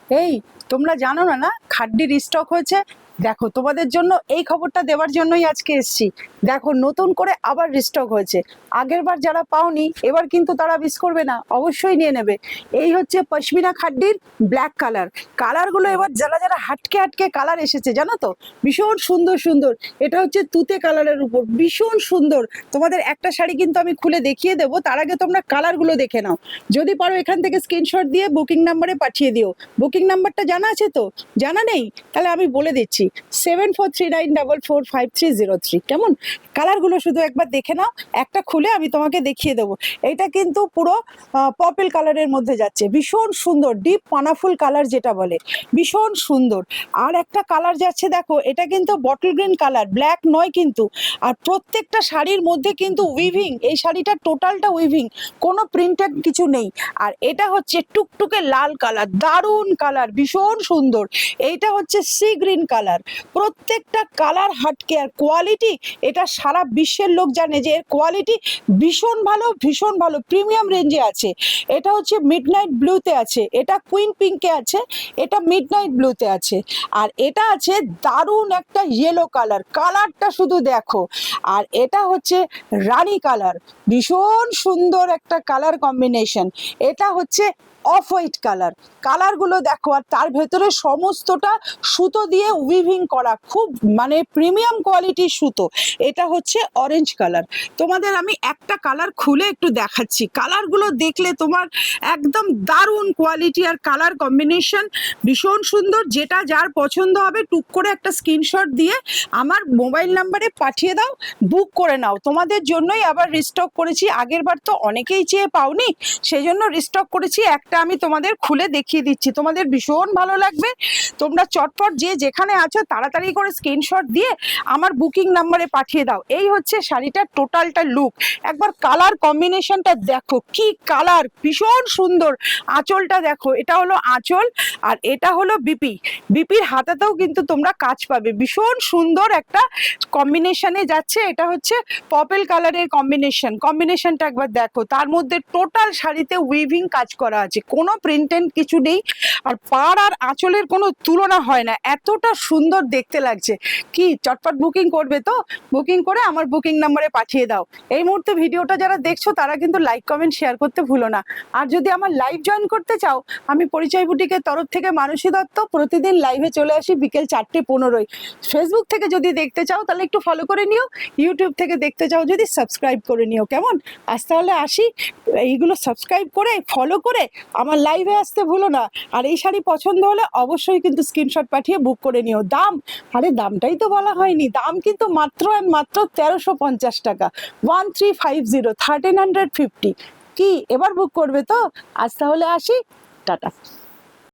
এই তোমরা জানো না না খাড্ডির স্টক হয়েছে। দেখো তোমাদের জন্য এই খবরটা দেওয়ার জন্যই আজকে এসেছি। দেখো নতুন করে আবার রিস্টক হয়েছে। আগের বার যারা পাওনি এবার কিন্তু তারা মিস করবে না, অবশ্যই নিয়ে নেবে। এই হচ্ছে পশমিনা খাড্ডির ব্ল্যাক কালার। কালারগুলো এবার যারা যারা হাটকে হাটকে কালার এসেছে জানো তো, ভীষণ সুন্দর সুন্দর। এটা হচ্ছে তুতে কালারের উপর, ভীষণ সুন্দর। তোমাদের একটা শাড়ি কিন্তু আমি খুলে দেখিয়ে দেবো, তার আগে তোমরা কালারগুলো দেখে নাও। যদি পারো এখান থেকে স্ক্রিনশট দিয়ে বুকিং নাম্বারে পাঠিয়ে দিও। বুকিং নাম্বারটা জানা আছে তো? জানা নেই? তাহলে আমি বলে দিচ্ছি, 7439445303। কেমন? কালারগুলো শুধু একবার দেখে নাও, একটা খুলে আমি তোমাকে দেখিয়ে দেবো। এটা কিন্তু পুরো পার্পল কালারের মধ্যে যাচ্ছে, ভীষণ সুন্দর, ডিপ পানাফুল কালার যেটা বলে, ভীষণ সুন্দর। আর একটা কালার যাচ্ছে দেখো, এটা কিন্তু বটল গ্রিন কালার, ব্ল্যাক নয় কিন্তু। আর প্রত্যেকটা শাড়ির মধ্যে কিন্তু উইভিং, এই শাড়িটা টোটালটা উইভিং, কোনো প্রিন্টেড কিছু নেই। আর এটা হচ্ছে টুকটুকে লাল কালার, দারুণ কালার, ভীষণ সুন্দর। এইটা হচ্ছে সি গ্রিন কালার। প্রত্যেকটা কালার হাটকে, আর কোয়ালিটি এটা সারা বিশ্বের লোক জানে যে এর কোয়ালিটি ভীষণ ভালো, ভীষণ ভালো, প্রিমিয়াম রেঞ্জে আছে। এটা হচ্ছে মিডনাইট ব্লুতে আছে, এটা কুইন পিঙ্কে আছে, এটা মিডনাইট ব্লুতে আছে। আর এটা আছে দারুণ একটা ইয়েলো কালার, কালারটা শুধু দেখো। আর এটা হচ্ছে রানী কালার, ভীষণ সুন্দর একটা কালার কম্বিনেশন। এটা হচ্ছে অফ হোয়াইট কালার। কালারগুলো দেখো, আর তার ভেতরে সমস্তটা সুতো দিয়ে উইভিং করা, খুব মানে প্রিমিয়াম কোয়ালিটির সুতো। এটা হচ্ছে অরেঞ্জ কালার। তোমাদের আমি একটা কালার খুলে একটু দেখাচ্ছি, কালারগুলো দেখলে তোমার একদম দারুণ কোয়ালিটি আর কালার কম্বিনেশন, ভীষণ সুন্দর। যেটা যার পছন্দ হবে টুক করে একটা স্ক্রিনশট দিয়ে আমার মোবাইল নাম্বারে পাঠিয়ে দাও, বুক করে নাও। তোমাদের জন্যই আবার রিস্টক করেছি, আগের বার তো অনেকেই চেয়ে পাওনি, সেই জন্য রিস্টক করেছি। একটা আমি তোমাদের খুলে দেখিয়ে দিচ্ছি, তোমাদের ভীষণ ভালো লাগবে। তোমরা চটপট যে যেখানে আছো তাড়াতাড়ি করে স্ক্রিনশট দিয়ে আমার বুকিং নাম্বারে পাঠিয়ে দাও। এই হচ্ছে শাড়িটার টোটালটা লুক, একবার কালার কম্বিনেশনটা দেখো, কি কালার, ভীষণ সুন্দর। আঁচলটা দেখো, এটা হলো আঁচল, আর এটা হলো বিপি। বিপির হাতাতেও কিন্তু তোমরা কাজ পাবে, ভীষণ সুন্দর একটা কম্বিনেশনে যাচ্ছে। এটা হচ্ছে পার্পল কালারের কম্বিনেশনটা একবার দেখো, তার মধ্যে টোটাল শাড়িতে উইভিং কাজ করা আছে, কোনো প্রিন্টেড কিছু নেই। আর পাড় আর আঁচলের কোনো তুলনা হয় না, এতটা সুন্দর দেখতে লাগছে। কি চটপট বুকিং করবে তো? বুকিং করে আমার বুকিং নাম্বারে পাঠিয়ে দাও। এই মুহূর্তে ভিডিওটা যারা দেখছো তারা কিন্তু লাইক কমেন্ট শেয়ার করতে ভুলো না। আর যদি আমার লাইভ জয়েন করতে চাও, আমি পরিচয় বুটিকের তরফ থেকে মানসী দত্ত প্রতিদিন লাইভে চলে আসি বিকেল 4:15। ফেসবুক থেকে যদি দেখতে চাও তাহলে একটু ফলো করে নিও, ইউটিউব থেকে দেখতে চাও যদি সাবস্ক্রাইব করে নিও। কেমন? আজ তাহলে আসি, এইগুলো সাবস্ক্রাইব করে ফলো করে আমার লাইভে আসতে ভুলো না। আর এই শাড়ি পছন্দ হলে অবশ্যই কিন্তু স্ক্রিনশট পাঠিয়ে বুক করে নিও। দাম, আরে দামটাই তো বলা হয়নি, দাম কিন্তু মাত্র 1350 টাকা, 1350, 1350। কি এবার বুক করবে তো? আজ তাহলে আসি, টাটা।